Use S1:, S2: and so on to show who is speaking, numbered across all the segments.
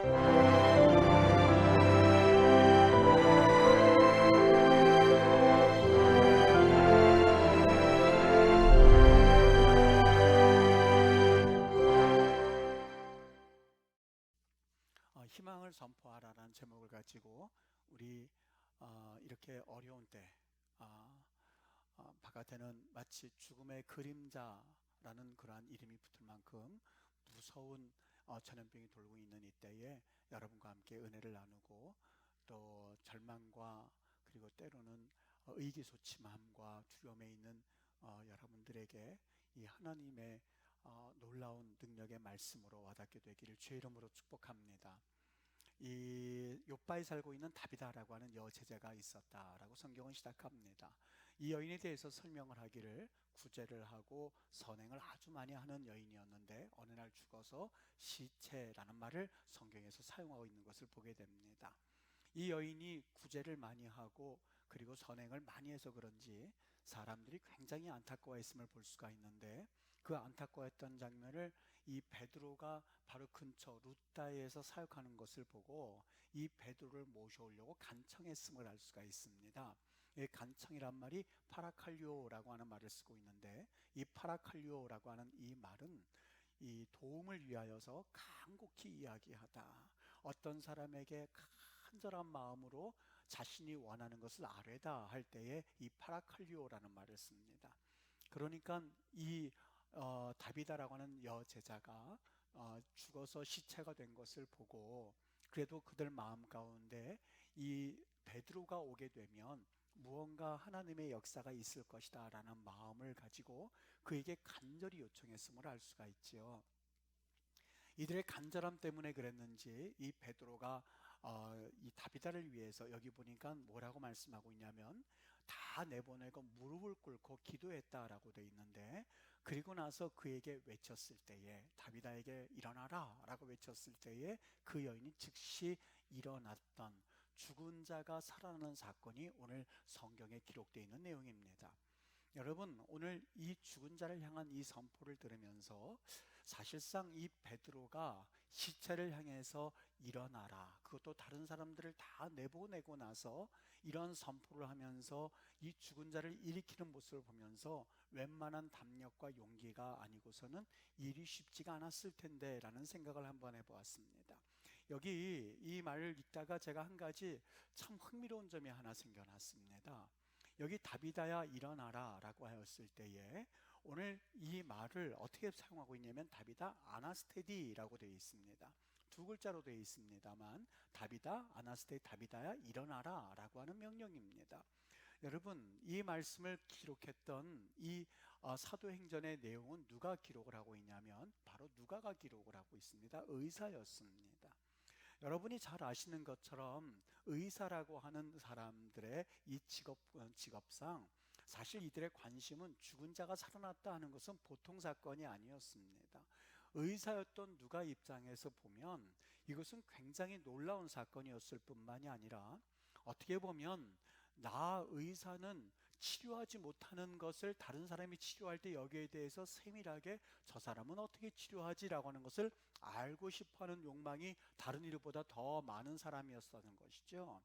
S1: 희망을 선포하라는 제목을 가지고 우리 이렇게 어려운 때 바깥에는 마치 죽음의 그림자라는 그러한 이름이 붙을 만큼 무서운 전염병이 돌고 있는 이때에 여러분과 함께 은혜를 나누고 또 절망과 그리고 때로는 의기소침함과 두려움에 있는 여러분들에게 이 하나님의 놀라운 능력의 말씀으로 와닿게 되기를 주의 이름으로 축복합니다. 이 욥바에 살고 있는 다비다라고 하는 여제자가 있었다라고 성경은 시작합니다. 이 여인에 대해서 설명을 하기를 구제를 하고 선행을 아주 많이 하는 여인이었는데 어느 날 죽어서 시체라는 말을 성경에서 사용하고 있는 것을 보게 됩니다. 이 여인이 구제를 많이 하고 그리고 선행을 많이 해서 그런지 사람들이 굉장히 안타까워했음을 볼 수가 있는데, 그 안타까워했던 장면을 이 베드로가 바로 근처 루다에서 사역하는 것을 보고 이 베드로를 모셔오려고 간청했음을 알 수가 있습니다. 이 간청이란 말이 파라칼리오라고 하는 말을 쓰고 있는데, 이 파라칼리오라고 하는 이 말은 이 도움을 위하여서 간곡히 이야기하다, 어떤 사람에게 간절한 마음으로 자신이 원하는 것을 아뢰다 할 때에 이 파라칼리오라는 말을 씁니다. 그러니까 이 다비다라고 하는 여제자가 죽어서 시체가 된 것을 보고 그래도 그들 마음 가운데 이 베드로가 오게 되면 무언가 하나님의 역사가 있을 것이다 라는 마음을 가지고 그에게 간절히 요청했음을 알 수가 있지요. 이들의 간절함 때문에 그랬는지 이 베드로가 이 다비다를 위해서, 여기 보니까 뭐라고 말씀하고 있냐면 다 내보내고 무릎을 꿇고 기도했다라고 되어 있는데, 그리고 나서 그에게 외쳤을 때에, 다비다에게 일어나라 라고 외쳤을 때에 그 여인이 즉시 일어났던, 죽은 자가 살아나는 사건이 오늘 성경에 기록되어 있는 내용입니다. 여러분, 오늘 이 죽은 자를 향한 이 선포를 들으면서 사실상 이 베드로가 시체를 향해서 일어나라, 그것도 다른 사람들을 다 내보내고 나서 이런 선포를 하면서 이 죽은 자를 일으키는 모습을 보면서 웬만한 담력과 용기가 아니고서는 일이 쉽지가 않았을 텐데 라는 생각을 한번 해보았습니다. 여기 이 말을 읽다가 제가 한 가지 참 흥미로운 점이 하나 생겨났습니다. 여기 다비다야 일어나라 라고 하였을 때에 오늘 이 말을 어떻게 사용하고 있냐면 다비다 아나스테디라고 되어 있습니다. 두 글자로 되어 있습니다만 다비다 아나스테디, 다비다야 일어나라 라고 하는 명령입니다. 여러분, 이 말씀을 기록했던 이 사도행전의 내용은 누가 기록을 하고 있냐면 바로 누가가 기록을 하고 있습니다. 의사였습니다. 여러분이 잘 아시는 것처럼 의사라고 하는 사람들의 이 직업상 사실 이들의 관심은 죽은 자가 살아났다 하는 것은 보통 사건이 아니었습니다. 의사였던 누가 입장에서 보면 이것은 굉장히 놀라운 사건이었을 뿐만이 아니라, 어떻게 보면 나 의사는 치료하지 못하는 것을 다른 사람이 치료할 때 여기에 대해서 세밀하게 저 사람은 어떻게 치료하지라고 하는 것을 알고 싶어하는 욕망이 다른 일보다 더 많은 사람이었다는 것이죠.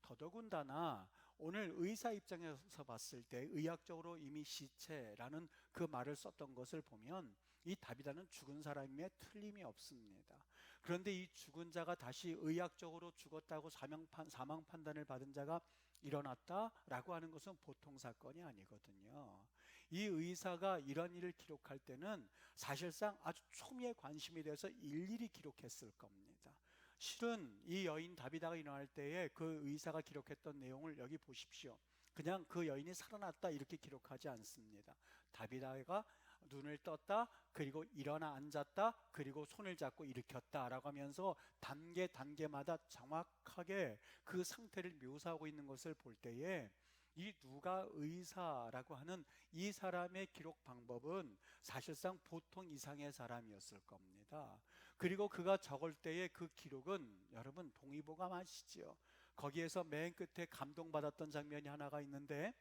S1: 더더군다나 오늘 의사 입장에서 봤을 때 의학적으로 이미 시체라는 그 말을 썼던 것을 보면 이 다비다는 죽은 사람임에 틀림이 없습니다. 그런데 이 죽은 자가 다시 의학적으로 죽었다고 사망 판단을 받은 자가 일어났다라고 하는 것은 보통 사건이 아니거든요. 이 의사가 이런 일을 기록할 때는 사실상 아주 초미의 관심이 돼서 일일이 기록했을 겁니다. 실은 이 여인 다비다가 일어날 때에 그 의사가 기록했던 내용을 여기 보십시오. 그냥 그 여인이 살아났다 이렇게 기록하지 않습니다. 다비다가 눈을 떴다, 그리고 일어나 앉았다, 그리고 손을 잡고 일으켰다 라고 하면서 단계마다 정확하게 그 상태를 묘사하고 있는 것을 볼 때에 이 누가 의사라고 하는 이 사람의 기록 방법은 사실상 보통 이상의 사람이었을 겁니다. 그리고 그가 적을 때의 그 기록은 여러분 동의보감 아시죠? 거기에서 맨 끝에 감동받았던 장면이 하나가 있는데,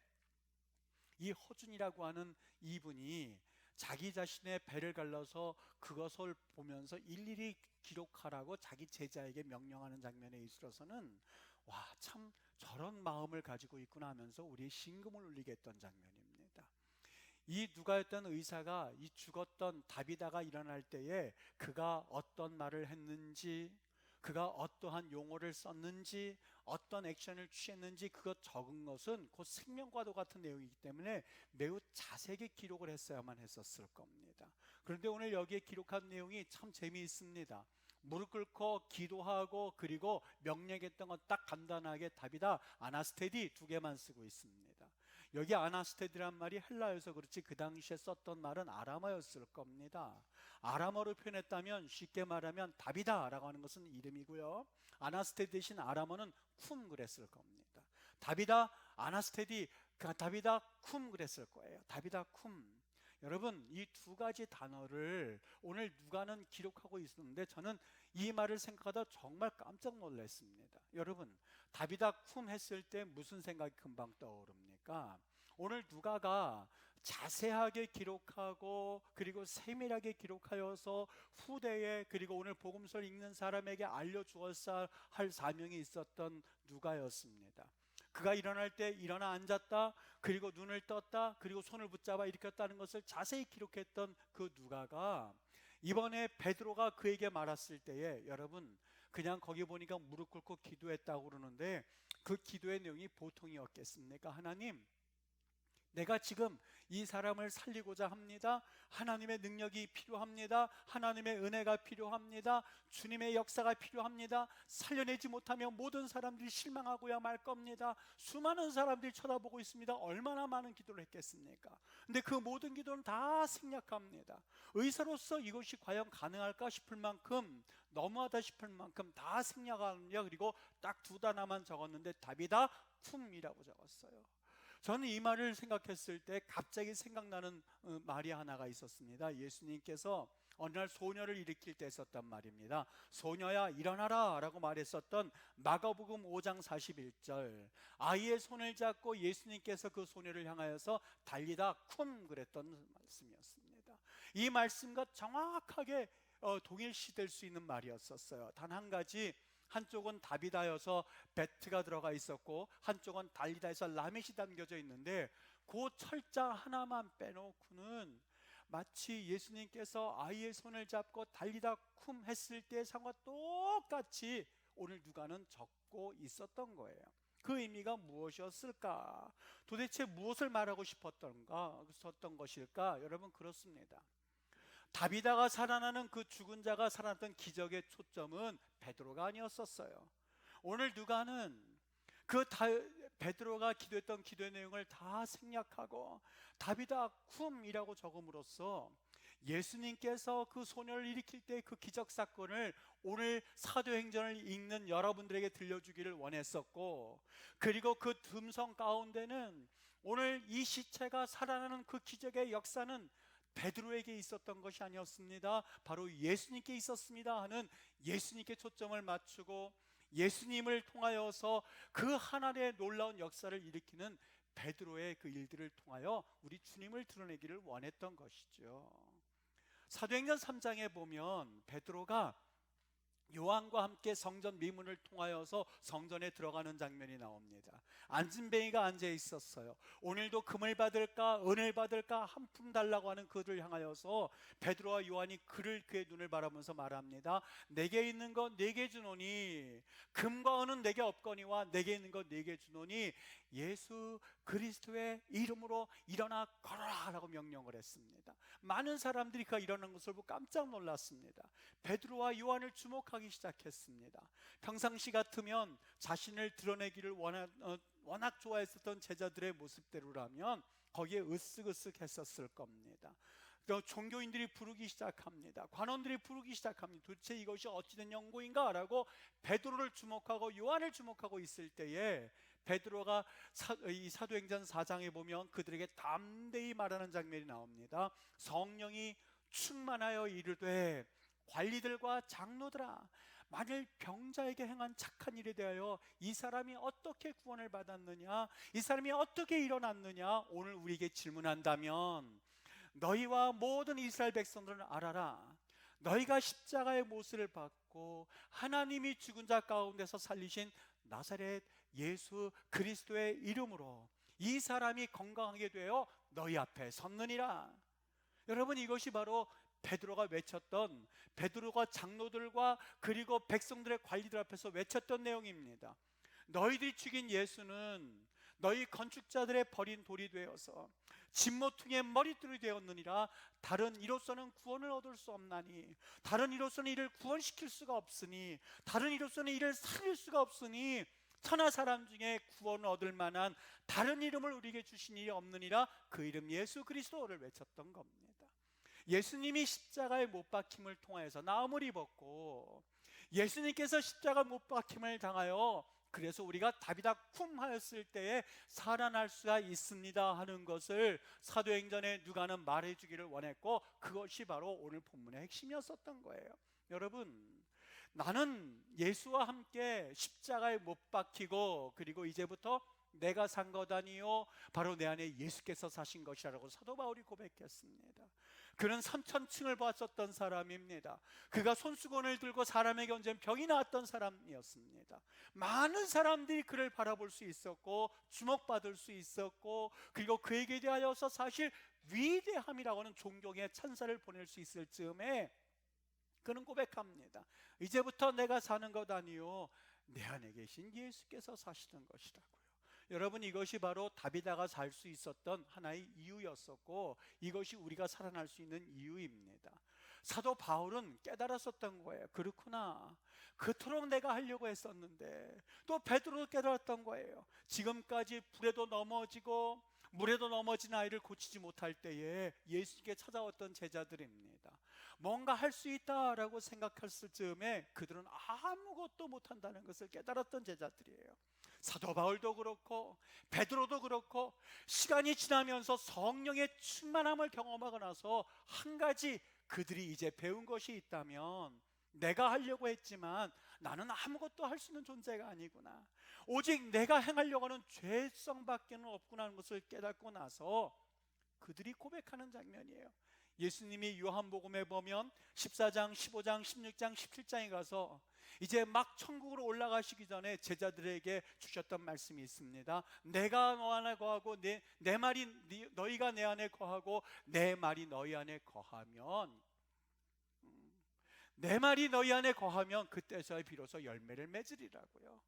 S1: 이 허준이라고 하는 이분이 자기 자신의 배를 갈라서 그것을 보면서 일일이 기록하라고 자기 제자에게 명령하는 장면에 있어서는 와, 참 저런 마음을 가지고 있구나 하면서 우리의 심금을 울리게 했던 장면입니다. 이 누가였던 의사가 이 죽었던 다비다가 일어날 때에 그가 어떤 말을 했는지, 그가 어떠한 용어를 썼는지, 어떤 액션을 취했는지 그것 적은 것은 곧 생명과도 같은 내용이기 때문에 매우 자세하게 기록을 했어야만 했었을 겁니다. 그런데 오늘 여기에 기록한 내용이 참 재미있습니다. 무릎 꿇고 기도하고 그리고 명령했던 건 딱 간단하게 답이다 아나스테디 두 개만 쓰고 있습니다. 여기 아나스테디란 말이 헬라어여서 그렇지 그 당시에 썼던 말은 아람어였을 겁니다. 아람어로 표현했다면 쉽게 말하면 답이다 라고 하는 것은 이름이고요, 아나스테디 대신 아람어는 쿰 그랬을 겁니다. 답이다 아나스테디, 답이다 쿰 그랬을 거예요. 답이다 쿰. 여러분, 이 두 가지 단어를 오늘 누가는 기록하고 있었는데 저는 이 말을 생각하다 정말 깜짝 놀랐습니다. 여러분, 답이다 쿰 했을 때 무슨 생각이 금방 떠오릅니까? 오늘 누가가 자세하게 기록하고 그리고 세밀하게 기록하여서 후대에 그리고 오늘 복음서를 읽는 사람에게 알려주었어야 할 사명이 있었던 누가였습니다. 그가 일어날 때 일어나 앉았다, 그리고 눈을 떴다, 그리고 손을 붙잡아 일으켰다는 것을 자세히 기록했던 그 누가가 이번에 베드로가 그에게 말했을 때에, 여러분 그냥 거기 보니까 무릎 꿇고 기도했다고 그러는데 그 기도의 내용이 보통이었겠습니까? 하나님, 내가 지금 이 사람을 살리고자 합니다. 하나님의 능력이 필요합니다. 하나님의 은혜가 필요합니다. 주님의 역사가 필요합니다. 살려내지 못하면 모든 사람들이 실망하고야 말 겁니다. 수많은 사람들이 쳐다보고 있습니다. 얼마나 많은 기도를 했겠습니까? 근데 그 모든 기도는 다 생략합니다. 의사로서 이것이 과연 가능할까 싶을 만큼, 너무하다 싶을 만큼 다 생략합니다. 그리고 딱 두 단어만 적었는데 답이다 쿰이라고 적었어요. 저는 이 말을 생각했을 때 갑자기 생각나는 말이 하나가 있었습니다. 예수님께서 어느 날 소녀를 일으킬 때 썼던 말입니다. 소녀야 일어나라 라고 말했었던 마가복음 5장 41절, 아이의 손을 잡고 예수님께서 그 소녀를 향하여서 달리다 쿰 그랬던 말씀이었습니다. 이 말씀과 정확하게 동일시될 수 있는 말이었었어요. 단 한 가지, 한쪽은 다비다여서 베트가 들어가 있었고 한쪽은 달리다에서 라멧이 담겨져 있는데 그 철자 하나만 빼놓고는 마치 예수님께서 아이의 손을 잡고 달리다 쿰 했을 때 상과 똑같이 오늘 누가는 적고 있었던 거예요. 그 의미가 무엇이었을까? 도대체 무엇을 말하고 싶었던 것일까? 여러분, 그렇습니다. 다비다가 살아나는 그 죽은 자가 살아났던 기적의 초점은 베드로가 아니었었어요. 오늘 누가는 베드로가 기도했던 기도의 내용을 다 생략하고 다비다 쿰이라고 적음으로써 예수님께서 그 소녀를 일으킬 때 그 기적 사건을 오늘 사도행전을 읽는 여러분들에게 들려주기를 원했었고, 그리고 그 듬성 가운데는 오늘 이 시체가 살아나는 그 기적의 역사는 베드로에게 있었던 것이 아니었습니다. 바로 예수님께 있었습니다 하는 예수님께 초점을 맞추고 예수님을 통하여서 그 하나님의 놀라운 역사를 일으키는 베드로의 그 일들을 통하여 우리 주님을 드러내기를 원했던 것이죠. 사도행전 3장에 보면 베드로가 요한과 함께 성전 미문을 통하여서 성전에 들어가는 장면이 나옵니다. 안진뱅이가 앉아 있었어요. 오늘도 금을 받을까 은을 받을까 한 푼 달라고 하는 그들을 향하여서 베드로와 요한이 그의 눈을 바라보면서 말합니다. 내게 있는 것 내게 주노니, 금과 은은 내게 없거니와 내게 있는 것 내게 주노니 예수 그리스도의 이름으로 일어나 걸어라 라고 명령을 했습니다. 많은 사람들이 그가 일어난 것을 보고 깜짝 놀랐습니다. 베드로와 요한을 주목하기 시작했습니다. 평상시 같으면 자신을 드러내기를 워낙 좋아했었던 제자들의 모습대로라면 거기에 으쓱으쓱했었을 겁니다. 종교인들이 부르기 시작합니다. 관원들이 부르기 시작합니다. 도대체 이것이 어찌된 연고인가 라고 베드로를 주목하고 요한을 주목하고 있을 때에 베드로가 이 사도행전 4장에 보면 그들에게 담대히 말하는 장면이 나옵니다. 성령이 충만하여 이르되 관리들과 장로들아, 만일 병자에게 행한 착한 일에 대하여 이 사람이 어떻게 구원을 받았느냐, 이 사람이 어떻게 일어났느냐 오늘 우리에게 질문한다면 너희와 모든 이스라엘 백성들은 알아라. 너희가 십자가의 못을 받고 하나님이 죽은 자 가운데서 살리신 나사렛 예수 그리스도의 이름으로 이 사람이 건강하게 되어 너희 앞에 섰느니라. 여러분, 이것이 바로 베드로가 외쳤던, 베드로가 장로들과 그리고 백성들의 관리들 앞에서 외쳤던 내용입니다. 너희들이 죽인 예수는 너희 건축자들의 버린 돌이 되어서 진모퉁이의 머릿돌이 되었느니라. 다른 이로서는 구원을 얻을 수 없나니, 다른 이로서는 이를 구원시킬 수가 없으니, 다른 이로서는 이를 살릴 수가 없으니 천하 사람 중에 구원을 얻을 만한 다른 이름을 우리에게 주신 일이 없느니라. 그 이름 예수 그리스도를 외쳤던 겁니다. 예수님이 십자가에 못 박힘을 통하여서 나음을 입었고, 예수님께서 십자가 못 박힘을 당하여 그래서 우리가 다비다 쿰 하였을 때에 살아날 수가 있습니다 하는 것을 사도행전에 누가는 말해주기를 원했고, 그것이 바로 오늘 본문의 핵심이었었던 거예요. 여러분, 나는 예수와 함께 십자가에 못 박히고 그리고 이제부터 내가 산 것 아니요 바로 내 안에 예수께서 사신 것이라고 사도 바울이 고백했습니다. 그는 3,000층을 봤었던 사람입니다. 그가 손수건을 들고 사람에게 얹은 병이 나았던 사람이었습니다. 많은 사람들이 그를 바라볼 수 있었고 주목받을 수 있었고, 그리고 그에게 대하여서 사실 위대함이라고 하는 존경의 찬사를 보낼 수 있을 즈음에 그는 고백합니다. 이제부터 내가 사는 것 아니요 내 안에 계신 예수께서 사시는 것이라고요. 여러분, 이것이 바로 다비다가 살 수 있었던 하나의 이유였었고, 이것이 우리가 살아날 수 있는 이유입니다. 사도 바울은 깨달았었던 거예요. 그렇구나, 그토록 내가 하려고 했었는데. 또 베드로도 깨달았던 거예요. 지금까지 불에도 넘어지고 물에도 넘어진 아이를 고치지 못할 때에 예수님께 찾아왔던 제자들입니다. 뭔가 할 수 있다라고 생각했을 즈음에 그들은 아무것도 못한다는 것을 깨달았던 제자들이에요. 사도 바울도 그렇고 베드로도 그렇고 시간이 지나면서 성령의 충만함을 경험하고 나서 한 가지 그들이 이제 배운 것이 있다면, 내가 하려고 했지만 나는 아무것도 할 수 있는 존재가 아니구나, 오직 내가 행하려고 하는 죄성밖에는 없구나 하는 것을 깨닫고 나서 그들이 고백하는 장면이에요. 예수님이 요한복음에 보면 14장, 15장, 16장, 17장에 가서 이제 막 천국으로 올라가시기 전에 제자들에게 주셨던 말씀이 있습니다. 내가 너 안에 거하고 내 말이 너희가 내 안에 거하고 내 말이 너희 안에 거하면, 내 말이 너희 안에 거하면 그때서야 비로소 열매를 맺으리라고요.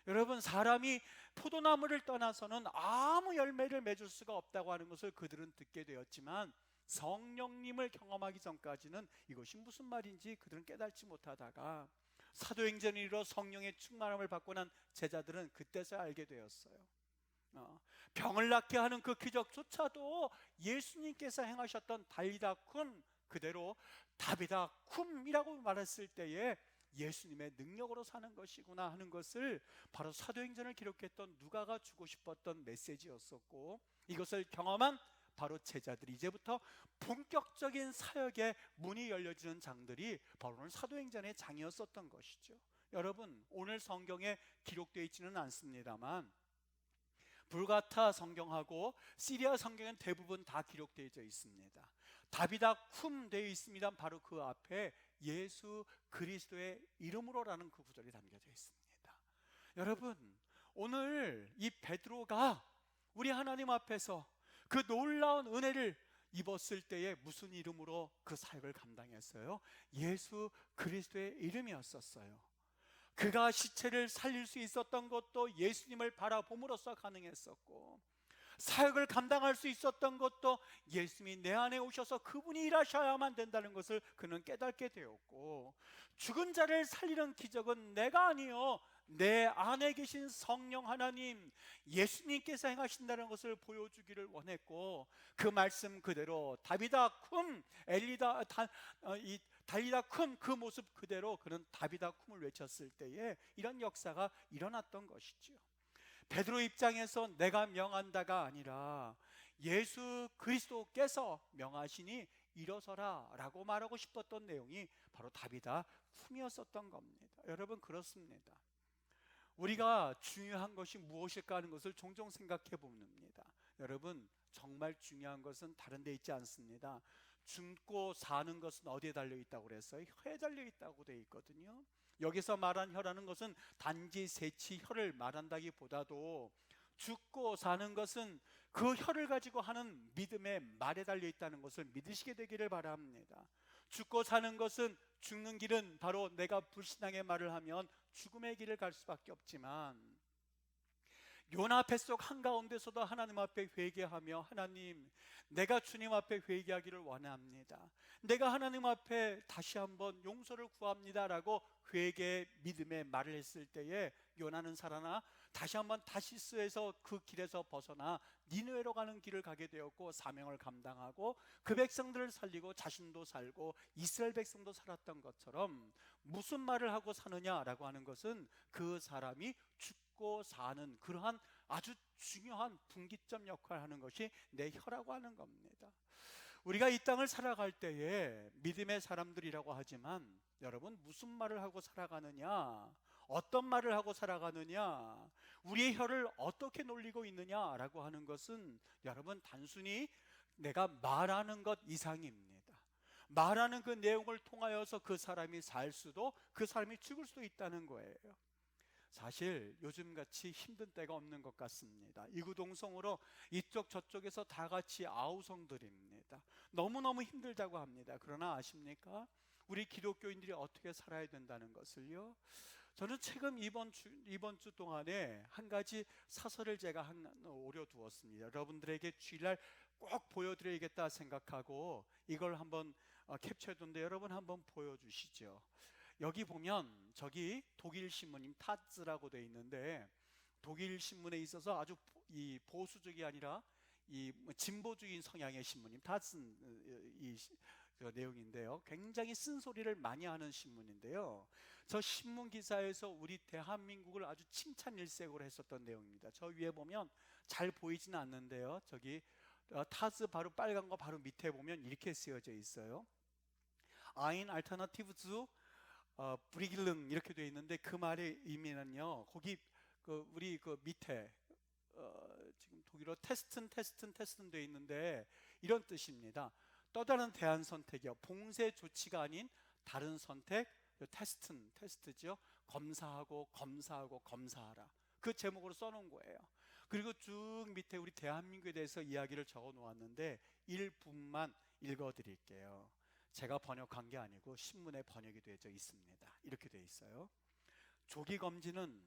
S1: 여러분, 사람이 포도나무를 떠나서는 아무 열매를 맺을 수가 없다고 하는 것을 그들은 듣게 되었지만, 성령님을 경험하기 전까지는 이것이 무슨 말인지 그들은 깨닫지 못하다가 사도행전으로 성령의 충만함을 받고 난 제자들은 그때서야 알게 되었어요. 병을 낫게 하는 그 기적조차도 예수님께서 행하셨던 달리다 쿰, 그대로 다비다 쿰이라고 말했을 때에 예수님의 능력으로 사는 것이구나 하는 것을 바로 사도행전을 기록했던 누가가 주고 싶었던 메시지였었고, 이것을 경험한 바로 제자들이 이제부터 본격적인 사역의 문이 열려지는 장들이 바로 오늘 사도행전의 장이었었던 것이죠. 여러분, 오늘 성경에 기록되어 있지는 않습니다만 불가타 성경하고 시리아 성경은 대부분 다 기록되어 있습니다. 다비다 쿰 되어 있습니다. 바로 그 앞에 예수 그리스도의 이름으로라는 그 구절이 담겨져 있습니다. 여러분, 오늘 이 베드로가 우리 하나님 앞에서 그 놀라운 은혜를 입었을 때에 무슨 이름으로 그 사역을 감당했어요? 예수 그리스도의 이름이었었어요. 그가 시체를 살릴 수 있었던 것도 예수님을 바라봄으로써 가능했었고, 사역을 감당할 수 있었던 것도 예수님이 내 안에 오셔서 그분이 일하셔야만 된다는 것을 그는 깨닫게 되었고, 죽은 자를 살리는 기적은 내가 아니요 내 안에 계신 성령 하나님 예수님께서 행하신다는 것을 보여주기를 원했고, 그 말씀 그대로 다비다 쿰 달리다 쿰 그 모습 그대로 그는 다비다 쿰을 외쳤을 때에 이런 역사가 일어났던 것이죠. 베드로 입장에서 내가 명한다가 아니라 예수 그리스도께서 명하시니 일어서라 라고 말하고 싶었던 내용이 바로 다비다 쿰이었었던 겁니다. 여러분, 그렇습니다. 우리가 중요한 것이 무엇일까 하는 것을 종종 생각해 봅니다. 여러분, 정말 중요한 것은 다른 데 있지 않습니다. 죽고 사는 것은 어디에 달려 있다고 그랬어요? 혀에 달려 있다고 돼 있거든요. 여기서 말한 혀라는 것은 단지 세치 혀를 말한다기보다도 죽고 사는 것은 그 혀를 가지고 하는 믿음의 말에 달려 있다는 것을 믿으시게 되기를 바랍니다. 죽고 사는 것은, 죽는 길은 바로 내가 불신앙의 말을 하면 죽음의 길을 갈 수밖에 없지만, 요나 뱃속 한가운데서도 하나님 앞에 회개하며, 하나님, 내가 주님 앞에 회개하기를 원합니다, 내가 하나님 앞에 다시 한번 용서를 구합니다 라고 회개의 믿음의 말을 했을 때에 요나는 살아나 다시 한번 다시스에서 그 길에서 벗어나 니느웨로 가는 길을 가게 되었고, 사명을 감당하고 그 백성들을 살리고 자신도 살고 이스라엘 백성도 살았던 것처럼, 무슨 말을 하고 사느냐라고 하는 것은 그 사람이 죽고 사는 그러한 아주 중요한 분기점 역할을 하는 것이 내 혀라고 하는 겁니다. 우리가 이 땅을 살아갈 때에 믿음의 사람들이라고 하지만, 여러분, 무슨 말을 하고 살아가느냐, 어떤 말을 하고 살아가느냐, 우리의 혀를 어떻게 놀리고 있느냐라고 하는 것은 여러분, 단순히 내가 말하는 것 이상입니다. 말하는 그 내용을 통하여서 그 사람이 살 수도, 그 사람이 죽을 수도 있다는 거예요. 사실 요즘같이 힘든 때가 없는 것 같습니다. 이구동성으로 이쪽 저쪽에서 다 같이 아우성들입니다. 너무너무 힘들다고 합니다. 그러나 아십니까? 우리 기독교인들이 어떻게 살아야 된다는 것을요, 저는 최근 이번 주 동안에 한 가지 사설을 제가 오려두었습니다. 여러분들에게 주일날 꼭 보여드려야겠다 생각하고 이걸 한번 캡처해둔데, 여러분 한번 보여주시죠. 여기 보면 저기 독일 신문인 타츠라고 되어 있는데, 독일 신문에 있어서 아주 이 보수적이 아니라 이 진보적인 성향의 신문인 타츠, 이 내용인데요, 굉장히 쓴소리를 많이 하는 신문인데요, 저 신문 기사에서 우리 대한민국을 아주 칭찬 일색으로 했었던 내용입니다. 저 위에 보면 잘 보이지는 않는데요, 저기 타즈 바로 빨간 거 바로 밑에 보면 이렇게 쓰여져 있어요. Ein Alternative zu 브리길릉 이렇게 되어 있는데, 그 말의 의미는요, 거기 우리 그 밑에 지금 독일어 테스튼 되어 있는데 이런 뜻입니다. 또 다른 대안 선택이요, 봉쇄 조치가 아닌 다른 선택, 테스트죠. 검사하고 검사하라, 그 제목으로 써놓은 거예요. 그리고 쭉 밑에 우리 대한민국에 대해서 이야기를 적어 놓았는데, 일부분만 읽어 드릴게요. 제가 번역한 게 아니고 신문에 번역이 되어 있습니다. 이렇게 되어 있어요. 조기 검진은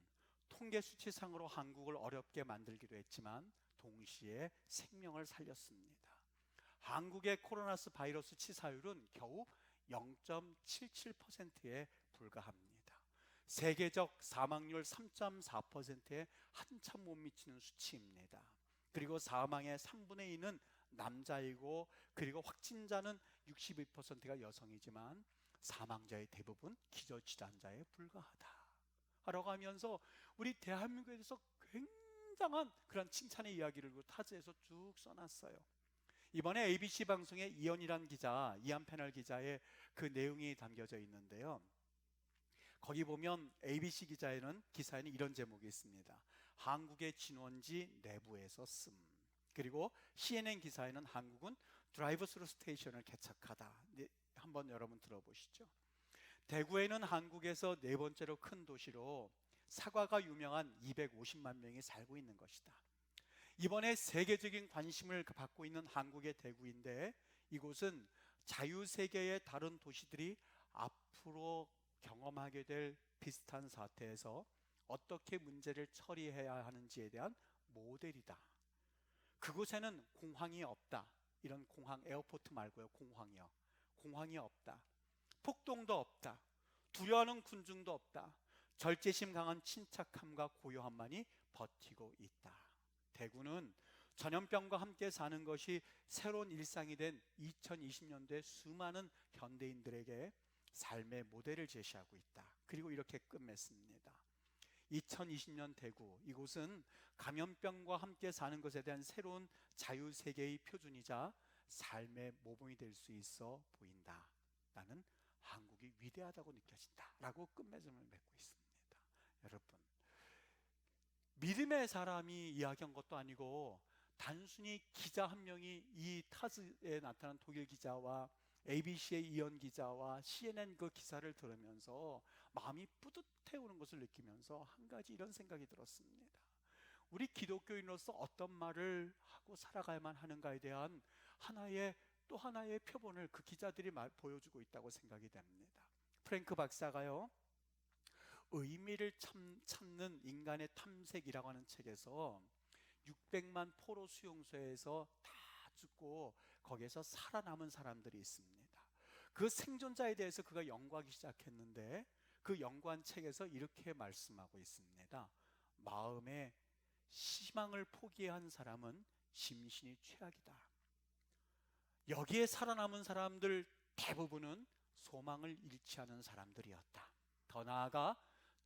S1: 통계 수치상으로 한국을 어렵게 만들기도 했지만 동시에 생명을 살렸습니다. 한국의 코로나 바이러스 치사율은 겨우 0.77%에 불과합니다. 세계적 사망률 3.4%에 한참 못 미치는 수치입니다. 그리고 사망의 3분의 2는 남자이고, 그리고 확진자는 62%가 여성이지만 사망자의 대부분 기저질환자에 불과하다 라고 하면서 우리 대한민국에 대해서 굉장한 그런 칭찬의 이야기를 타즈에서 쭉 써놨어요. 이번에 ABC 방송의 이현이란 기자, 이한 패널 기자의 그 내용이 담겨져 있는데요, 거기 보면 ABC 기사에는 이런 제목이 있습니다. 한국의 진원지 내부에서 씀. 그리고 CNN 기사에는 한국은 드라이브 스루 스테이션을 개척하다. 한번 여러분 들어보시죠. 대구에는 한국에서 네 번째로 큰 도시로 사과가 유명한 250만 명이 살고 있는 것이다. 이번에 세계적인 관심을 받고 있는 한국의 대구인데, 이곳은 자유세계의 다른 도시들이 앞으로 경험하게 될 비슷한 사태에서 어떻게 문제를 처리해야 하는지에 대한 모델이다. 그곳에는 공황이 없다. 이런 공황, 에어포트 말고요, 공황이 없다. 폭동도 없다. 두려워하는 군중도 없다. 절제심 강한 침착함과 고요함만이 버티고 있다. 대구는 전염병과 함께 사는 것이 새로운 일상이 된 2020년대 수많은 현대인들에게 삶의 모델을 제시하고 있다. 그리고 이렇게 끝맺습니다. 2020년 대구, 이곳은 감염병과 함께 사는 것에 대한 새로운 자유세계의 표준이자 삶의 모범이 될 수 있어 보인다. 나는 한국이 위대하다고 느껴진다 라고 끝맺음을 맺고 있습니다. 여러분, 믿음의 사람이 이야기한 것도 아니고 단순히 기자 한 명이 이 타즈에 나타난 독일 기자와 ABC의 이현 기자와 CNN 그 기사를 들으면서 마음이 뿌듯해오는 것을 느끼면서 한 가지 이런 생각이 들었습니다. 우리 기독교인으로서 어떤 말을 하고 살아가야만 하는가에 대한 또 하나의 표본을 그 기자들이 보여주고 있다고 생각이 됩니다. 프랭크 박사가요, 의미를 찾는 인간의 탐색이라고 하는 책에서 600만 포로 수용소에서 다 죽고 거기에서 살아남은 사람들이 있습니다. 그 생존자에 대해서 그가 연구하기 시작했는데 그 연구한 책에서 이렇게 말씀하고 있습니다. 마음에 희망을 포기한 사람은 심신이 최악이다. 여기에 살아남은 사람들 대부분은 소망을 잃지 않은 사람들이었다. 더 나아가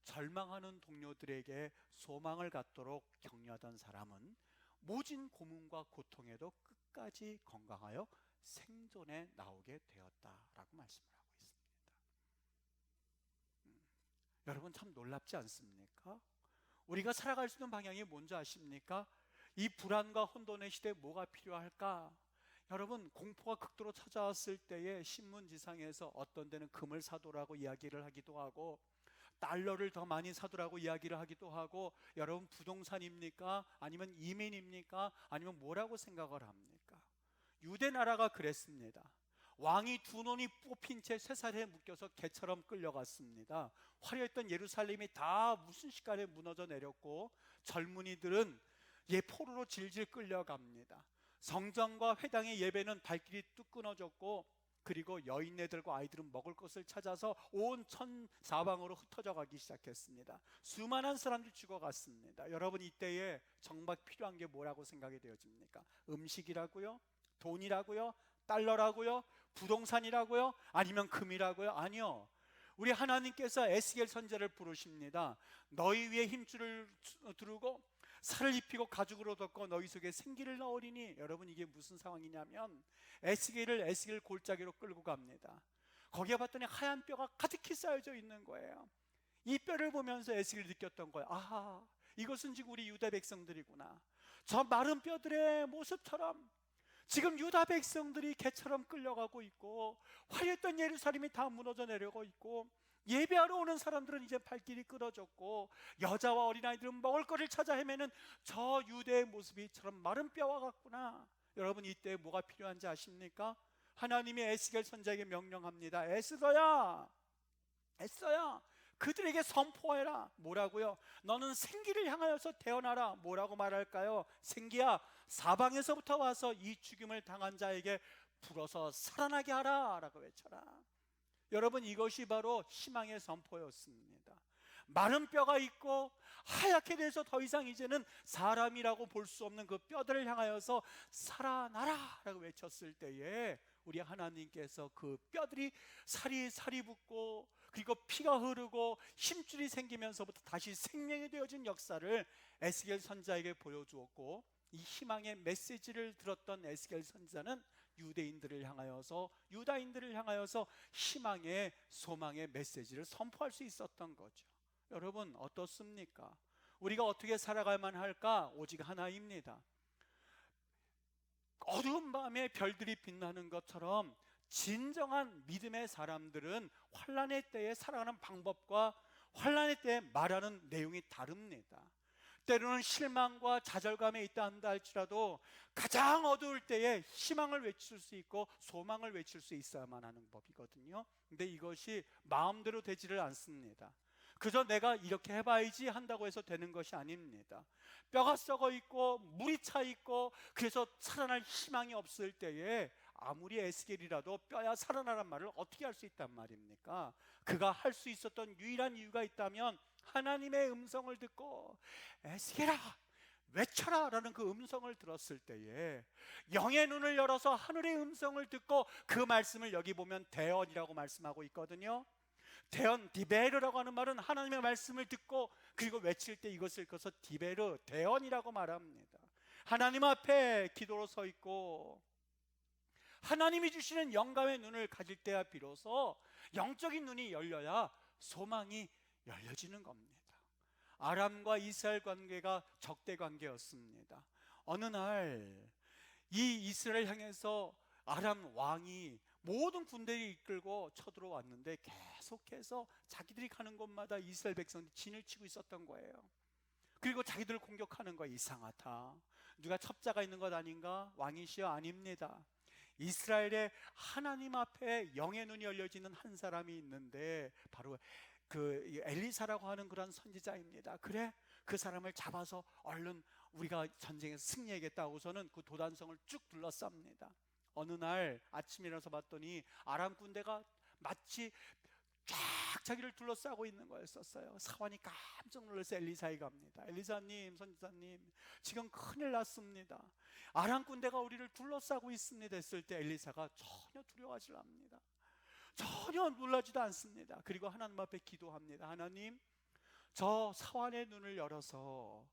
S1: 절망하는 동료들에게 소망을 갖도록 격려하던 사람은 모진 고문과 고통에도 끝까지 건강하여 생존에 나오게 되었다라고 말씀을 하고 있습니다. 여러분 참 놀랍지 않습니까? 우리가 살아갈 수 있는 방향이 뭔지 아십니까? 이 불안과 혼돈의 시대에 뭐가 필요할까? 여러분, 공포가 극도로 찾아왔을 때에 신문지상에서 어떤 데는 금을 사두라고 이야기를 하기도 하고 달러를 더 많이 사두라고 이야기를 하기도 하고, 여러분 부동산입니까? 아니면 이민입니까? 아니면 뭐라고 생각을 합니까? 유대 나라가 그랬습니다. 왕이 두 눈이 뽑힌 채 쇠사리에 묶여서 개처럼 끌려갔습니다. 화려했던 예루살렘이 다 무슨 시간에 무너져 내렸고 젊은이들은 포로로 질질 끌려갑니다. 성전과 회당의 예배는 발길이 뚝 끊어졌고, 그리고 여인네들과 아이들은 먹을 것을 찾아서 온 천사방으로 흩어져 가기 시작했습니다. 수많은 사람들이 죽어갔습니다. 여러분, 이때에 정말 필요한 게 뭐라고 생각이 되어집니까? 음식이라고요? 돈이라고요? 달러라고요? 부동산이라고요? 아니면 금이라고요? 아니요. 우리 하나님께서 에스겔 선지자를 부르십니다. 너희 위에 힘줄을 두르고 살을 입히고 가죽으로 덮고 너희 속에 생기를 넣으리니. 여러분, 이게 무슨 상황이냐면 에스겔을 에스겔 골짜기로 끌고 갑니다. 거기에 봤더니 하얀 뼈가 가득히 쌓여져 있는 거예요. 이 뼈를 보면서 에스겔이 느꼈던 거예요. 아하, 이것은 지금 우리 유다 백성들이구나. 저 마른 뼈들의 모습처럼 지금 유다 백성들이 개처럼 끌려가고 있고, 화려했던 예루살렘이 다 무너져 내려가고 있고, 예배하러 오는 사람들은 이제 발길이 끊어졌고, 여자와 어린아이들은 먹을 거를 찾아 헤매는 저 유대의 모습이처럼 마른 뼈와 같구나. 여러분, 이때 뭐가 필요한지 아십니까? 하나님이 에스겔 선지자에게 명령합니다. 에스더야, 그들에게 선포해라. 뭐라고요? 너는 생기를 향하여서 태어나라. 뭐라고 말할까요? 생기야, 사방에서부터 와서 이 죽임을 당한 자에게 불어서 살아나게 하라 라고 외쳐라. 여러분, 이것이 바로 희망의 선포였습니다. 마른 뼈가 있고 하얗게 돼서 더 이상 이제는 사람이라고 볼 수 없는 그 뼈들을 향하여서 살아나라 라고 외쳤을 때에 우리 하나님께서 그 뼈들이 살이 붙고, 그리고 피가 흐르고 힘줄이 생기면서부터 다시 생명이 되어진 역사를 에스겔 선지자에게 보여주었고, 이 희망의 메시지를 들었던 에스겔 선지자는 유다인들을 향하여서 희망의, 소망의 메시지를 선포할 수 있었던 거죠. 여러분, 어떻습니까? 우리가 어떻게 살아가야만 할까? 오직 하나입니다. 어두운 밤에 별들이 빛나는 것처럼 진정한 믿음의 사람들은 환난의 때에 살아가는 방법과 환난의 때에 말하는 내용이 다릅니다. 때로는 실망과 좌절감에 있다 한다 할지라도 가장 어두울 때에 희망을 외칠 수 있고 소망을 외칠 수 있어야만 하는 법이거든요. 근데 이것이 마음대로 되지를 않습니다. 그저 내가 이렇게 해봐야지 한다고 해서 되는 것이 아닙니다. 뼈가 썩어 있고 물이 차 있고 그래서 살아날 희망이 없을 때에 아무리 에스겔이라도 뼈야 살아나란 말을 어떻게 할 수 있단 말입니까? 그가 할 수 있었던 유일한 이유가 있다면 하나님의 음성을 듣고 에스겔아 외쳐라 라는 그 음성을 들었을 때에 영의 눈을 열어서 하늘의 음성을 듣고 그 말씀을 여기 보면 대언이라고 말씀하고 있거든요. 대언, 디베르라고 하는 말은 하나님의 말씀을 듣고 그리고 외칠 때 이것을 써서 디베르, 대언이라고 말합니다. 하나님 앞에 기도로 서 있고 하나님이 주시는 영감의 눈을 가질 때야 비로소 영적인 눈이 열려야 소망이 열려지는 겁니다. 아람과 이스라엘 관계가 적대 관계였습니다. 어느 날 이 이스라엘 향해서 아람 왕이 모든 군대를 이끌고 쳐들어왔는데 계속해서 자기들이 가는 곳마다 이스라엘 백성들이 진을 치고 있었던 거예요. 그리고 자기들을 공격하는 거야. 이상하다. 누가 첩자가 있는 것 아닌가? 왕이시여? 아닙니다. 이스라엘의 하나님 앞에 영의 눈이 열려지는 한 사람이 있는데 바로 그 엘리사라고 하는 그런 선지자입니다. 그래, 그 사람을 잡아서 얼른 우리가 전쟁에서 승리하겠다고서는 그 도단성을 쭉 둘러쌉니다. 어느 날 아침에 일어나서 봤더니 아람 군대가 마치 쫙 자기를 둘러싸고 있는 거였었어요. 사환이 깜짝 놀라서 엘리사에게 갑니다. 엘리사님, 선지자님, 지금 큰일 났습니다. 아람 군대가 우리를 둘러싸고 있습니다 했을 때 엘리사가 전혀 두려워하지 않습니다. 전혀 놀라지도 않습니다. 그리고 하나님 앞에 기도합니다. 하나님, 저 사환의 눈을 열어서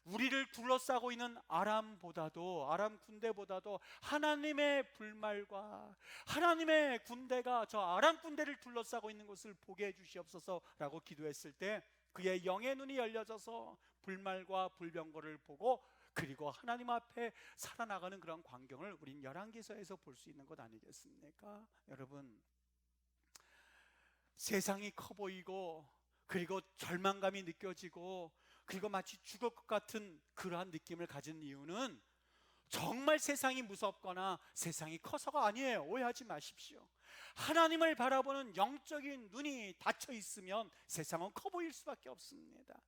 S1: 우리를 둘러싸고 있는 아람 군대보다도 하나님의 불말과 하나님의 군대가 저 아람 군대를 둘러싸고 있는 것을 보게 해주시옵소서라고 기도했을 때 그의 영의 눈이 열려져서 불말과 불병거를 보고 그리고 하나님 앞에 살아나가는 그런 광경을 우린 열왕기서에서 볼 수 있는 것 아니겠습니까? 여러분, 세상이 커 보이고 그리고 절망감이 느껴지고 그리고 마치 죽을 것 같은 그러한 느낌을 가진 이유는 정말 세상이 무섭거나 세상이 커서가 아니에요. 오해하지 마십시오. 하나님을 바라보는 영적인 눈이 닫혀 있으면 세상은 커 보일 수밖에 없습니다.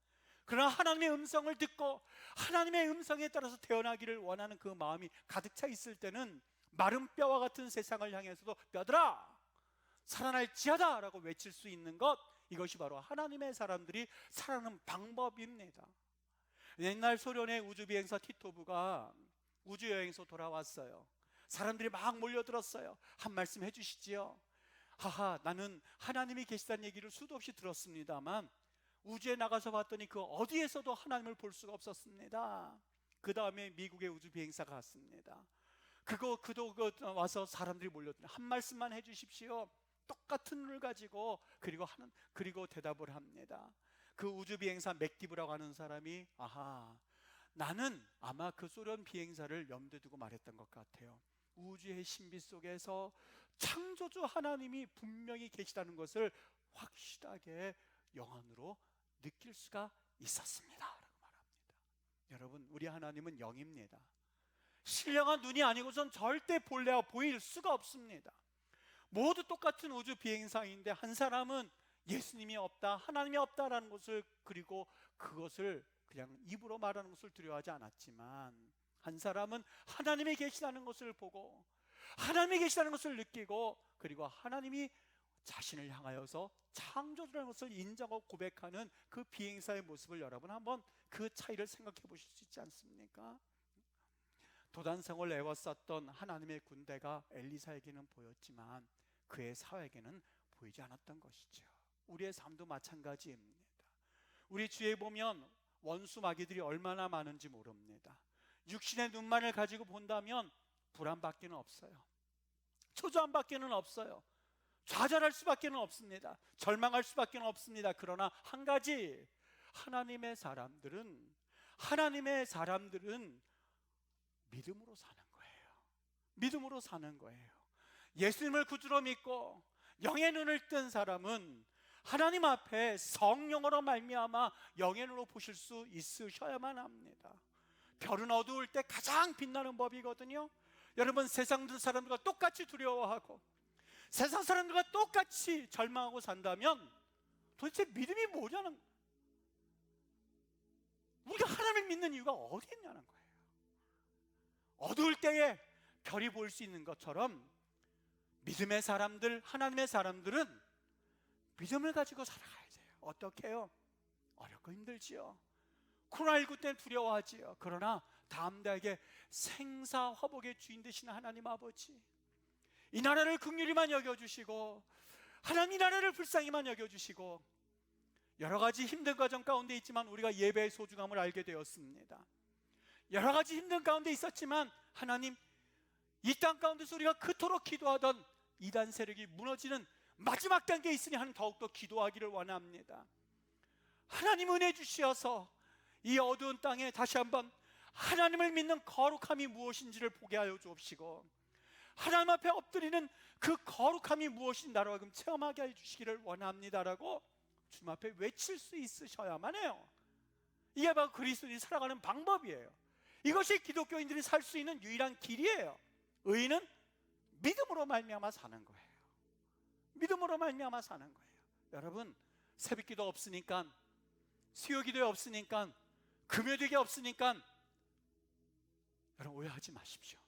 S1: 그러나 하나님의 음성을 듣고 하나님의 음성에 따라서 태어나기를 원하는 그 마음이 가득 차 있을 때는 마른 뼈와 같은 세상을 향해서도 뼈들아 살아날지어다 라고 외칠 수 있는 것, 이것이 바로 하나님의 사람들이 살아가는 방법입니다. 옛날 소련의 우주비행사 티토브가 우주여행에서 돌아왔어요. 사람들이 막 몰려들었어요. 한 말씀 해주시지요. 하하, 나는 하나님이 계시다는 얘기를 수도 없이 들었습니다만 우주에 나가서 봤더니 그 어디에서도 하나님을 볼 수가 없었습니다. 그 다음에 미국의 우주비행사가 왔습니다. 그도 와서 사람들이 몰려들어요. 한 말씀만 해주십시오. 똑같은 눈을 가지고 그리고 대답을 합니다. 그 우주 비행사 맥디브라고 하는 사람이 아하, 나는 아마 그 소련 비행사를 염두에 두고 말했던 것 같아요. 우주의 신비 속에서 창조주 하나님이 분명히 계시다는 것을 확실하게 영안으로 느낄 수가 있었습니다 라고 말합니다. 여러분, 우리 하나님은 영입니다. 신령한 눈이 아니고선 절대 본래와 보일 수가 없습니다. 모두 똑같은 우주 비행사인데 한 사람은 예수님이 없다, 하나님이 없다라는 것을, 그리고 그것을 그냥 입으로 말하는 것을 두려워하지 않았지만 한 사람은 하나님이 계시다는 것을 보고 하나님이 계시다는 것을 느끼고 그리고 하나님이 자신을 향하여서 창조주라는 것을 인정하고 고백하는 그 비행사의 모습을 여러분 한번 그 차이를 생각해 보실 수 있지 않습니까? 도단성을 에워쌌던 하나님의 군대가 엘리사에게는 보였지만 그의 사회에게는 보이지 않았던 것이죠. 우리의 삶도 마찬가지입니다. 우리 주위에 보면 원수 마귀들이 얼마나 많은지 모릅니다. 육신의 눈만을 가지고 본다면 불안밖에 없어요. 초조함밖에 없어요. 좌절할 수밖에 없습니다. 절망할 수밖에 없습니다. 그러나 한 가지, 하나님의 사람들은 믿음으로 사는 거예요. 믿음으로 사는 거예요. 예수님을 구주로 믿고 영의 눈을 뜬 사람은 하나님 앞에 성령으로 말미암아 영의 눈으로 보실 수 있으셔야만 합니다. 별은 어두울 때 가장 빛나는 법이거든요. 여러분, 세상 사람들과 똑같이 두려워하고 세상 사람들과 똑같이 절망하고 산다면 도대체 믿음이 뭐냐는, 우리가 하나님을 믿는 이유가 어디 있냐는 거예요. 어두울 때에 별이 보일 수 있는 것처럼 믿음의 사람들, 하나님의 사람들은 믿음을 가지고 살아가야 돼요. 어떻게 해요? 어렵고 힘들지요. 코로나19 때는 두려워하지요. 그러나 담대하게 생사화복의 주인 되시는 하나님 아버지, 이 나라를 긍휼히만 여겨주시고 하나님 이 나라를 불쌍히만 여겨주시고, 여러 가지 힘든 과정 가운데 있지만 우리가 예배의 소중함을 알게 되었습니다. 여러 가지 힘든 가운데 있었지만 하나님, 이 땅 가운데서 우리가 그토록 기도하던 이단 세력이 무너지는 마지막 단계에 있으니 하나님 더욱더 기도하기를 원합니다. 하나님 은혜 주시어서 이 어두운 땅에 다시 한번 하나님을 믿는 거룩함이 무엇인지를 보게 하여 주옵시고, 하나님 앞에 엎드리는 그 거룩함이 무엇인가로 하여금 체험하게 해주시기를 원합니다라고 주님 앞에 외칠 수 있으셔야만 해요. 이게 바로 그리스도인이 살아가는 방법이에요. 이것이 기독교인들이 살 수 있는 유일한 길이에요. 의인은 믿음으로 말미암아 사는 거예요. 믿음으로 말미암아 사는 거예요. 여러분, 새벽기도 없으니까, 수요기도에 없으니까, 금요일에 없으니까 여러분 오해하지 마십시오.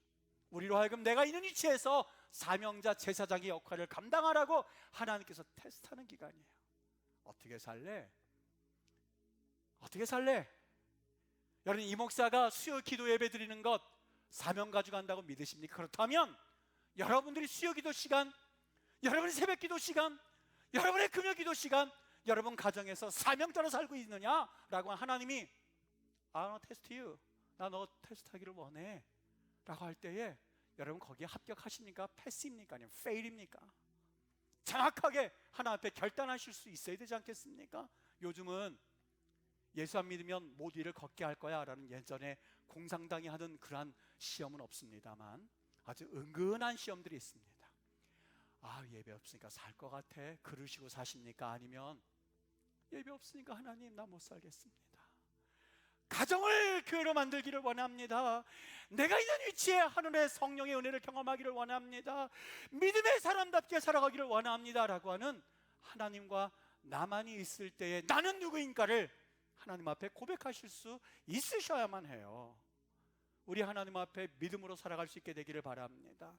S1: 우리로 하여금 내가 있는 위치에서 사명자 제사장의 역할을 감당하라고 하나님께서 테스트하는 기간이에요. 어떻게 살래? 어떻게 살래? 여러분, 이 목사가 수요 기도 예배 드리는 것 사명 가지고 한다고 믿으십니까? 그렇다면 여러분들이 수요 기도 시간, 여러분의 새벽 기도 시간, 여러분의 금요 기도 시간, 여러분 가정에서 사명자로 살고 있느냐라고 하나님이 I want to test you, 나 너 테스트하기를 원해 라고 할 때에 여러분 거기에 합격하십니까? 패스입니까? 아니면 페일입니까? 정확하게 하나님 앞에 결단하실 수 있어야 되지 않겠습니까? 요즘은 예수 안 믿으면 못 위를 걷게 할 거야 라는 예전에 공상당이 하던 그러한 시험은 없습니다만 아주 은근한 시험들이 있습니다. 예배 없으니까 살 것 같아. 그러시고 사십니까? 아니면 예배 없으니까 하나님 나 못 살겠습니다. 가정을 교회로 만들기를 원합니다. 내가 있는 위치에 하늘의 성령의 은혜를 경험하기를 원합니다. 믿음의 사람답게 살아가기를 원합니다 라고 하는 하나님과 나만이 있을 때에 나는 누구인가를 하나님 앞에 고백하실 수 있으셔야만 해요. 우리 하나님 앞에 믿음으로 살아갈 수 있게 되기를 바랍니다.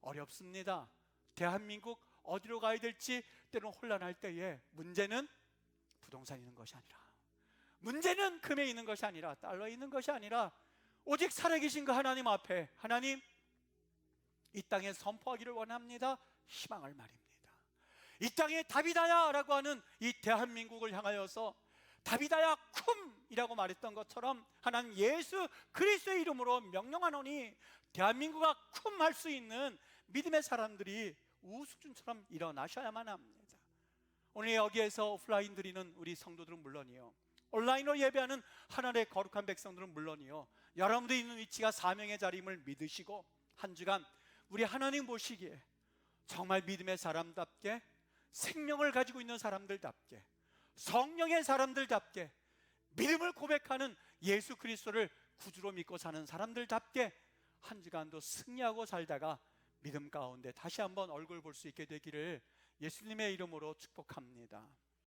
S1: 어렵습니다. 대한민국 어디로 가야 될지 때론 혼란할 때에 문제는 부동산에 있는 것이 아니라, 문제는 금에 있는 것이 아니라, 달러에 있는 것이 아니라 오직 살아계신 그 하나님 앞에, 하나님 이 땅에 선포하기를 원합니다. 희망을 말입니다. 이 땅에 다비다야 라고 하는 이 대한민국을 향하여서 다비다야 쿰이라고 말했던 것처럼 하나님 예수 그리스도의 이름으로 명령하노니 대한민국과 쿰 할 수 있는 믿음의 사람들이 우후죽순처럼 일어나셔야만 합니다. 오늘 여기에서 오프라인 드리는 우리 성도들은 물론이요, 온라인으로 예배하는 하나님의 거룩한 백성들은 물론이요, 여러분들이 있는 위치가 사명의 자리임을 믿으시고 한 주간 우리 하나님 보시기에 정말 믿음의 사람답게, 생명을 가지고 있는 사람들답게, 성령의 사람들답게, 믿음을 고백하는 예수 그리스도를 구주로 믿고 사는 사람들답게 한 주간도 승리하고 살다가 믿음 가운데 다시 한번 얼굴 볼 수 있게 되기를 예수님의 이름으로 축복합니다.